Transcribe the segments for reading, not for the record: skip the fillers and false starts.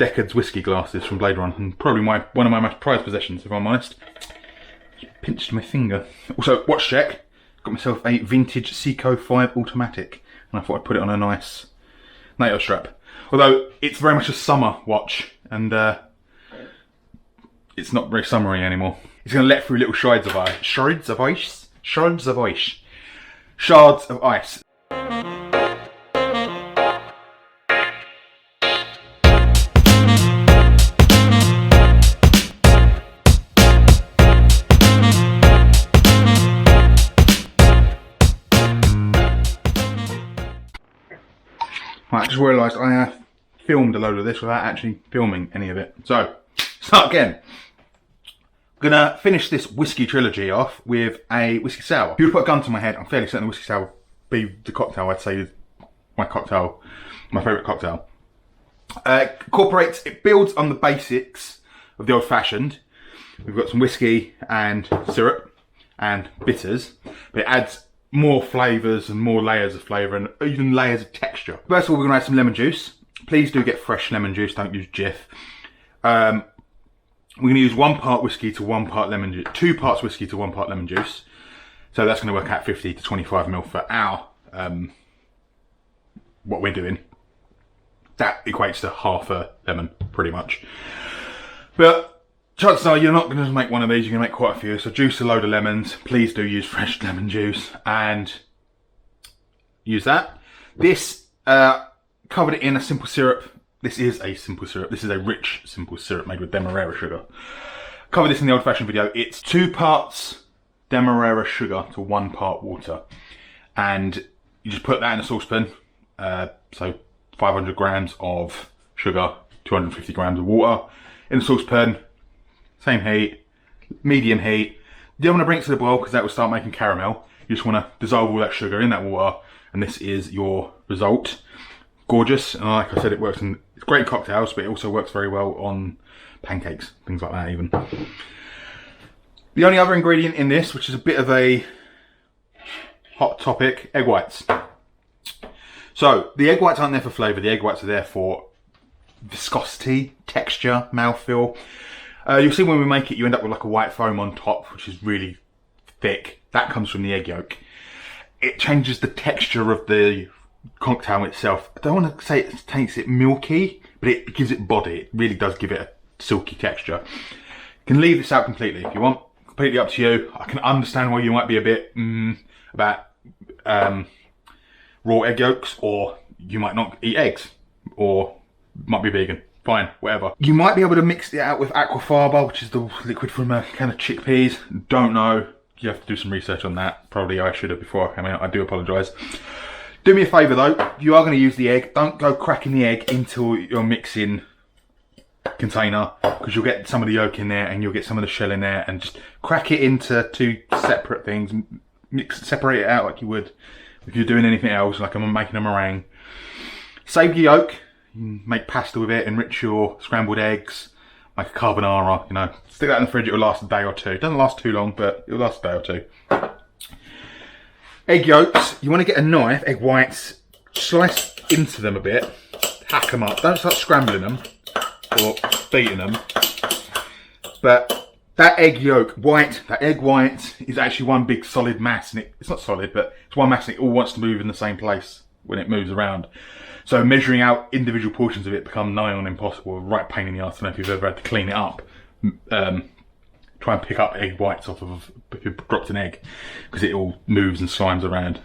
Deckard's whiskey glasses from Blade Runner, and probably one of my most prized possessions, if I'm honest. Just pinched my finger. Also, watch check. Got myself a vintage Seiko 5 automatic, and I thought I'd put it on a nice NATO strap. Although it's very much a summer watch, and it's not very summery anymore. It's going to let through little shards of ice. Shards of ice? Shards of ice. Shards of ice. Right, I just realised I filmed a load of this without actually filming any of it. So, start again. I'm gonna finish this whiskey trilogy off with a whiskey sour. If you would put a gun to my head, I'm fairly certain the whiskey sour would be the cocktail I'd say is my favourite cocktail. It builds on the basics of the old fashioned. We've got some whiskey and syrup and bitters, but it adds more flavours and more layers of flavour and even layers of texture. First of all, we're going to add some lemon juice. Please do get fresh lemon juice, don't use Jif. We're going to use 1 part whiskey to 1 part lemon juice, 2 parts whiskey to 1 part lemon juice. So that's going to work out 50 to 25 ml for our, what we're doing. That equates to half a lemon, pretty much. But chances are you're not going to make one of these, you're going to make quite a few. So juice a load of lemons. Please do use fresh lemon juice and use that. This covered it in a simple syrup. This is a simple syrup. This is a rich simple syrup made with Demerara sugar. Covered this in the old fashioned video. It's 2 parts Demerara sugar to 1 part water. And you just put that in a saucepan. So 500 grams of sugar, 250 grams of water in a saucepan. Same heat, medium heat. You don't want to bring it to the boil because that will start making caramel. You just want to dissolve all that sugar in that water, and this is your result. Gorgeous, and like I said, it's great in cocktails, but it also works very well on pancakes, things like that even. The only other ingredient in this, which is a bit of a hot topic, egg whites. So, the egg whites aren't there for flavour, the egg whites are there for viscosity, texture, mouthfeel. You'll see when we make it, you end up with like a white foam on top, which is really thick. That comes from the egg yolk. It changes the texture of the cocktail itself. I don't want to say it takes it milky, but it gives it body. It really does give it a silky texture. You can leave this out completely if you want. Completely up to you. I can understand why you might be a bit about raw egg yolks, or you might not eat eggs, or might be vegan. Fine, whatever. You might be able to mix it out with aquafaba, which is the liquid from a can of chickpeas. Don't know. You have to do some research on that. Probably I should have before I came out. I do apologise. Do me a favour though. If you are going to use the egg, don't go cracking the egg into your mixing container, because you'll get some of the yolk in there and you'll get some of the shell in there, and just crack it into 2 separate things. Separate it out like you would if you're doing anything else, like I'm making a meringue. Save your yolk. You can make pasta with it, enrich your scrambled eggs, make a carbonara, you know. Stick that in the fridge, it'll last a day or 2. It doesn't last too long, but it'll last a day or 2. Egg yolks, you want to get a knife, egg whites, slice into them a bit, hack them up. Don't start scrambling them or beating them. But that egg yolk white, that egg white is actually one big solid mass, and it's not solid, but it's one mass and it all wants to move in the same place when it moves around. So measuring out individual portions of it become nigh on impossible. Right pain in the arse. I don't know if you've ever had to clean it up. Try and pick up egg whites off of if you've dropped an egg, because it all moves and slimes around.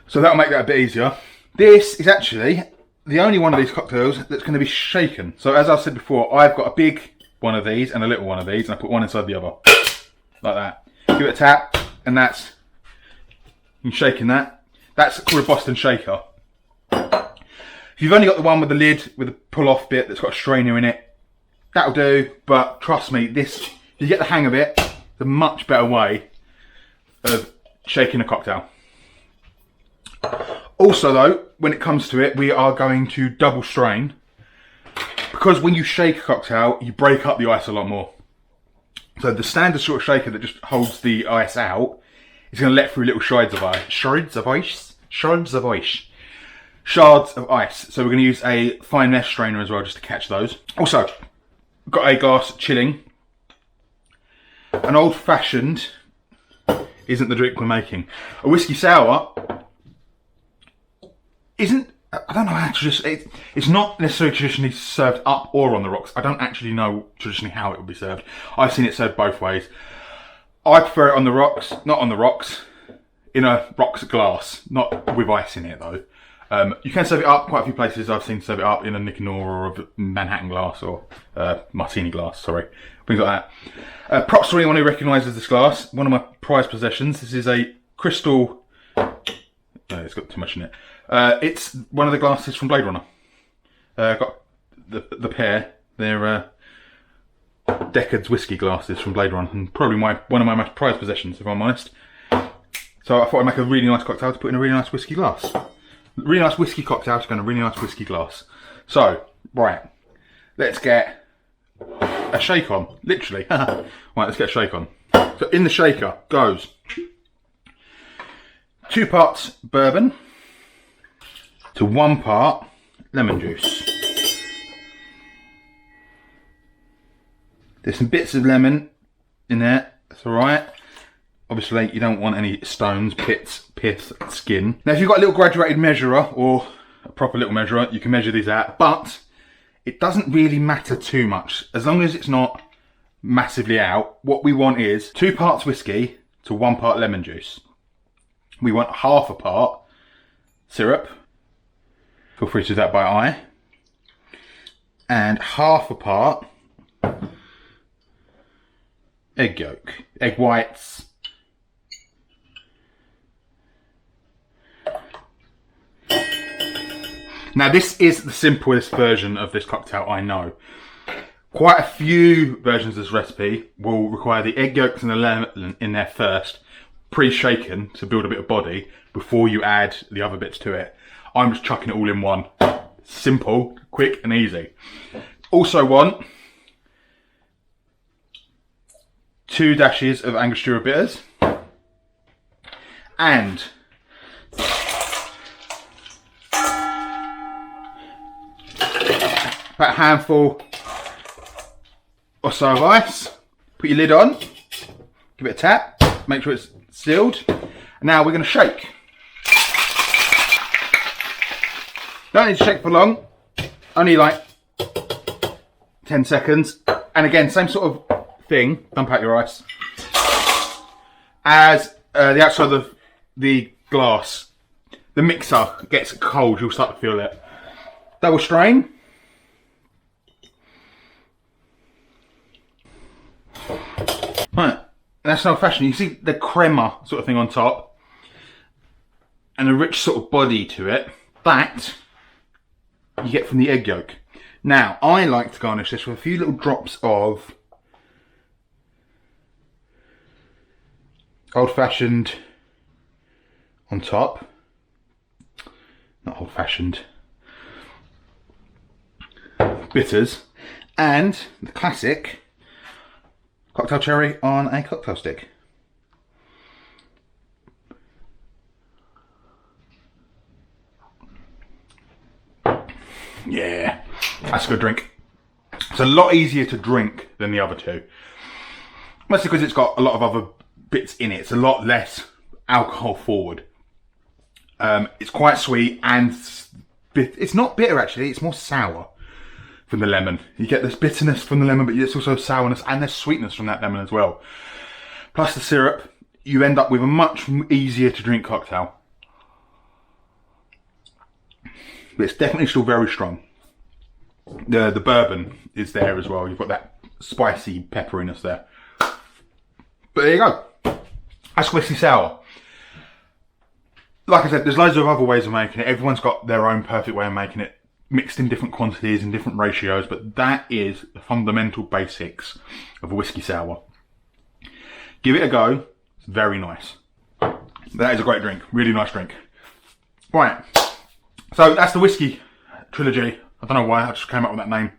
So that'll make that a bit easier. This is actually the only one of these cocktails that's going to be shaken. So as I said before, I've got a big one of these and a little one of these, and I put one inside the other. Like that. Give it a tap, and that's, you're shaking that. That's called a Boston shaker. If you've only got the one with the lid, with the pull-off bit that's got a strainer in it, that'll do, but trust me, this, if you get the hang of it, it's a much better way of shaking a cocktail. Also though, when it comes to it, we are going to double strain, because when you shake a cocktail, you break up the ice a lot more. So the standard sort of shaker that just holds the ice out is going to let through little shards of ice. Shards of ice? Shards of ice. shards of ice. So we're going to use a fine mesh strainer as well, just to catch those. Also, got a glass chilling. An old fashioned isn't the drink we're making. A whiskey sour isn't, I don't know how to just, it's not necessarily traditionally served up or on the rocks. I don't actually know traditionally how it would be served. I've seen it served both ways. I prefer it on the rocks, not on the rocks, in a rocks glass, not with ice in it though. You can serve it up, quite a few places I've seen serve it up in a Nicanor or a Manhattan glass or Martini glass, sorry, things like that. Props to anyone who recognises this glass, one of my prized possessions. This is a crystal, it's got too much in it. It's one of the glasses from Blade Runner. Got the pair, they're Deckard's whiskey glasses from Blade Runner, and probably one of my most prized possessions if I'm honest. So I thought I'd make a really nice cocktail to put in a really nice whiskey glass. Really nice whiskey cocktail to go in a really nice whiskey glass. So, right, let's get a shake on, literally. Right, let's get a shake on. So in the shaker goes 2 parts bourbon to 1 part lemon juice. There's some bits of lemon in there, that's alright. Obviously, you don't want any stones, pits, pith, skin. Now, if you've got a little graduated measurer or a proper little measurer, you can measure these out, but it doesn't really matter too much. As long as it's not massively out, what we want is 2 parts whiskey to 1 part lemon juice. We want half a part syrup. Feel free to do that by eye. And half a part egg yolk, egg whites. Now this is the simplest version of this cocktail, I know. Quite a few versions of this recipe will require the egg yolks and the lemon in there first, pre-shaken to build a bit of body, before you add the other bits to it. I'm just chucking it all in one. Simple, quick and easy. Also want 2 dashes of Angostura bitters and about a handful or so of ice. Put your lid on, give it a tap, make sure it's sealed. Now we're going to shake. Don't need to shake for long, only like 10 seconds. And again, same sort of thing, dump out your ice. As the outside of the glass, the mixer gets cold, you'll start to feel it. Double strain. Right, that's an old fashioned. You see the crema sort of thing on top and a rich sort of body to it. That you get from the egg yolk. Now, I like to garnish this with a few little drops of old fashioned on top. Not old fashioned. Bitters. And the classic cocktail cherry on a cocktail stick. Yeah, that's a good drink. It's a lot easier to drink than the other two. Mostly because it's got a lot of other bits in it. It's a lot less alcohol forward. It's quite sweet and it's not bitter actually, it's more sour from the lemon. You get this bitterness from the lemon, but there's also sourness and there's sweetness from that lemon as well. Plus the syrup, you end up with a much easier to drink cocktail. But it's definitely still very strong. The bourbon is there as well. You've got that spicy pepperiness there. But there you go. That's whiskey sour. Like I said, there's loads of other ways of making it. Everyone's got their own perfect way of making it, mixed in different quantities and different ratios, but that is the fundamental basics of a whiskey sour. Give it a go. It's very nice. That is a great drink. Really nice drink. Right. So that's the whiskey trilogy. I don't know why I just came up with that name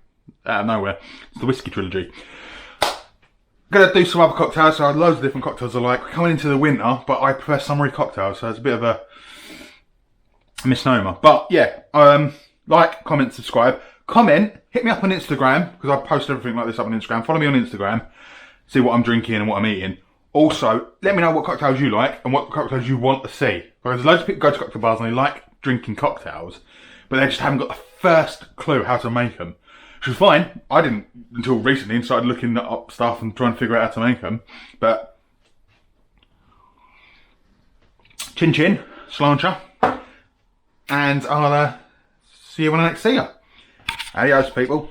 out of nowhere. It's the whiskey trilogy. I'm gonna do some other cocktails. So I have loads of different cocktails I like. We're coming into the winter, but I prefer summery cocktails. So it's a bit of a a misnomer. But yeah, like, comment, subscribe. Comment, hit me up on Instagram, because I post everything like this up on Instagram. Follow me on Instagram, see what I'm drinking and what I'm eating. Also, let me know what cocktails you like and what cocktails you want to see. Because loads of people go to cocktail bars and they like drinking cocktails, but they just haven't got the first clue how to make them. Which is fine. I didn't until recently and started looking up stuff and trying to figure out how to make them. But chin chin, slancha, and I'll see you when I next see you. Adios, people.